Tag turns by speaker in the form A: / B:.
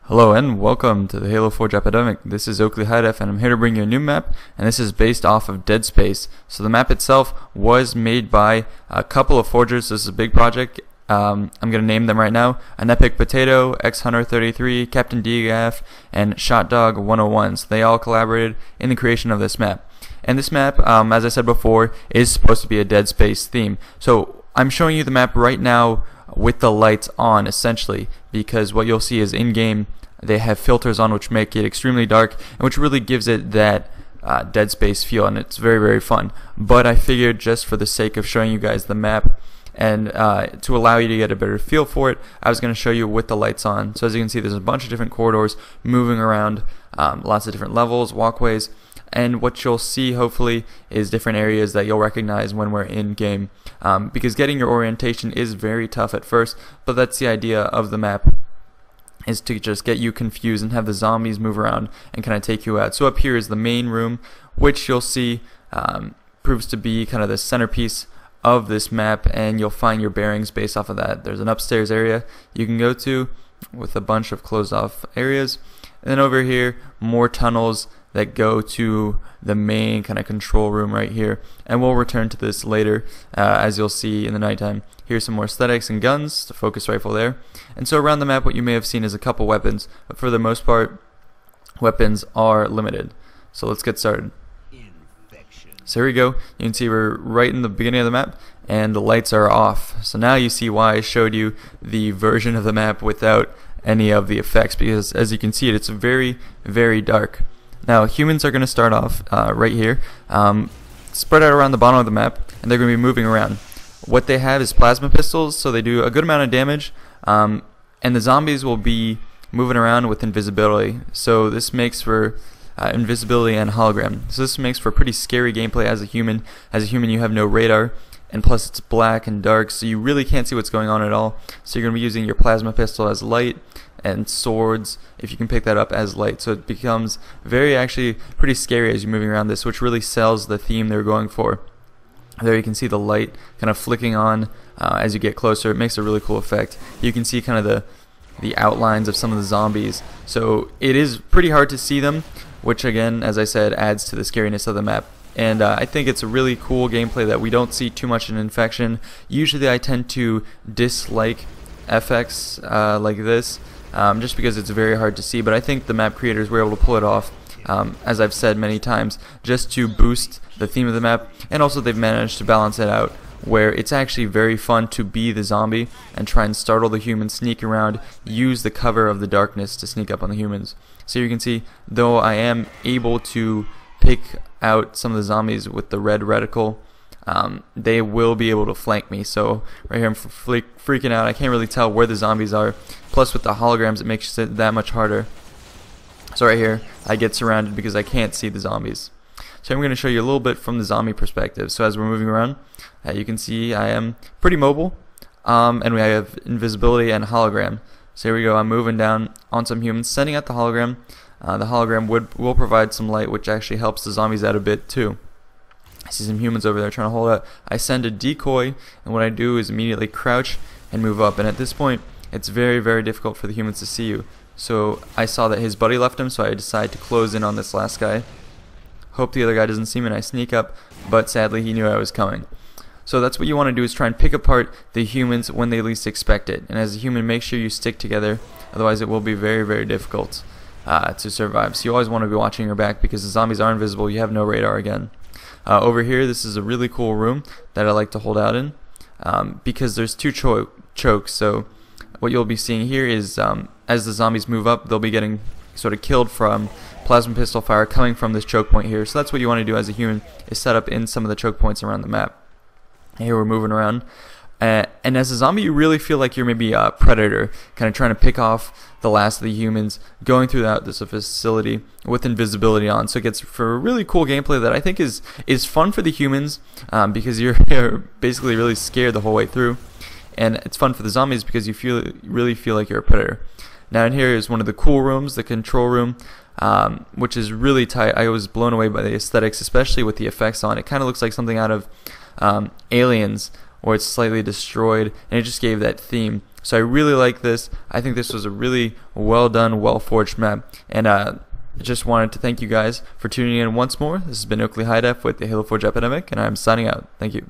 A: Hello and welcome to the Halo Forge Epidemic. This is Oakley HiDef and I'm here to bring you a new map, and this is based off of Dead Space. So the map itself was made by a couple of forgers. This is a big project. I'm going to name them right now: An Epic Potato, XHunter 33, Captain DGAF, and ShotDog 101. So they all collaborated in the creation of this map. And this map, as I said before, is supposed to be a Dead Space theme. So I'm showing you the map right now with the lights on, essentially, because what you'll see is in-game they have filters on which make it extremely dark and which really gives it that Dead Space feel, and it's very, very fun. But I figured, just for the sake of showing you guys the map and to allow you to get a better feel for it, I was going to show you with the lights on. So as you can see, there's a bunch of different corridors moving around, lots of different levels, walkways, and what you'll see hopefully is different areas that you'll recognize when we're in game, because getting your orientation is very tough at first, but that's the idea of the map, is to just get you confused and have the zombies move around and kind of take you out. So up here is the main room, which you'll see proves to be kind of the centerpiece of this map, and you'll find your bearings based off of that. There's an upstairs area you can go to with a bunch of closed off areas, and then over here more tunnels that go to the main kind of control room right here, and we'll return to this later as you'll see in the nighttime. Here's some more aesthetics and guns, the focus rifle there. And so around the map what you may have seen is a couple weapons, but for the most part weapons are limited. So let's get started. So here we go. You can see we're right in the beginning of the map and the lights are off. So now you see why I showed you the version of the map without any of the effects, because as you can see it's very, very dark. Now humans are going to start off right here, spread out around the bottom of the map, and they're going to be moving around. What they have is plasma pistols, so they do a good amount of damage, and the zombies will be moving around with invisibility. So this makes for invisibility and hologram. So this makes for pretty scary gameplay as a human. As a human you have no radar, and plus it's black and dark, so you really can't see what's going on at all. So you're going to be using your plasma pistol as light, and swords, if you can pick that up, as light. So it becomes very, actually pretty scary as you're moving around this, which really sells the theme they're going for. There you can see the light kind of flicking on as you get closer. It makes a really cool effect. You can see kind of the outlines of some of the zombies. So it is pretty hard to see them, which again, as I said, adds to the scariness of the map. And I think it's a really cool gameplay that we don't see too much in Infection. Usually I tend to dislike FX like this, just because it's very hard to see, but I think the map creators were able to pull it off, as I've said many times, just to boost the theme of the map, and also they've managed to balance it out where it's actually very fun to be the zombie and try and startle the humans, sneak around, use the cover of the darkness to sneak up on the humans. So you can see, though I am able to pick out some of the zombies with the red reticle, they will be able to flank me. So right here I'm freaking out. I can't really tell where the zombies are. Plus with the holograms it makes it that much harder. So right here I get surrounded because I can't see the zombies. So I'm going to show you a little bit from the zombie perspective. So as we're moving around, you can see I am pretty mobile, and we have invisibility and hologram. So here we go, I'm moving down on some humans, sending out the hologram. The hologram will provide some light, which actually helps the zombies out a bit too. I see some humans over there trying to hold out. I send a decoy, and what I do is immediately crouch and move up, and at this point it's very, very difficult for the humans to see you. So I saw that his buddy left him, so I decide to close in on this last guy. Hope the other guy doesn't see me and I sneak up, but sadly he knew I was coming. So that's what you want to do, is try and pick apart the humans when they least expect it. And as a human, make sure you stick together, otherwise it will be very, very difficult to survive. So you always want to be watching your back, because the zombies are invisible, you have no radar again. Over here, this is a really cool room that I like to hold out in, because there's two chokes. So what you'll be seeing here is as the zombies move up, they'll be getting sort of killed from plasma pistol fire coming from this choke point here. So that's what you want to do as a human, is set up in some of the choke points around the map. Here we're moving around, and as a zombie you really feel like you're maybe a predator, kind of trying to pick off the last of the humans, going through this facility with invisibility on. So it gets for a really cool gameplay that I think is fun for the humans, because you're basically really scared the whole way through, and it's fun for the zombies because you really feel like you're a predator. Now in here is one of the cool rooms, the control room, which is really tight. I was blown away by the aesthetics, especially with the effects on. It kind of looks like something out of Aliens, or it's slightly destroyed, and it just gave that theme. So I really like this. I think this was a really well done, well forged map, and I just wanted to thank you guys for tuning in once more. This has been Oakley HiDef with the Halo Forge Epidemic, and I'm signing out. Thank you.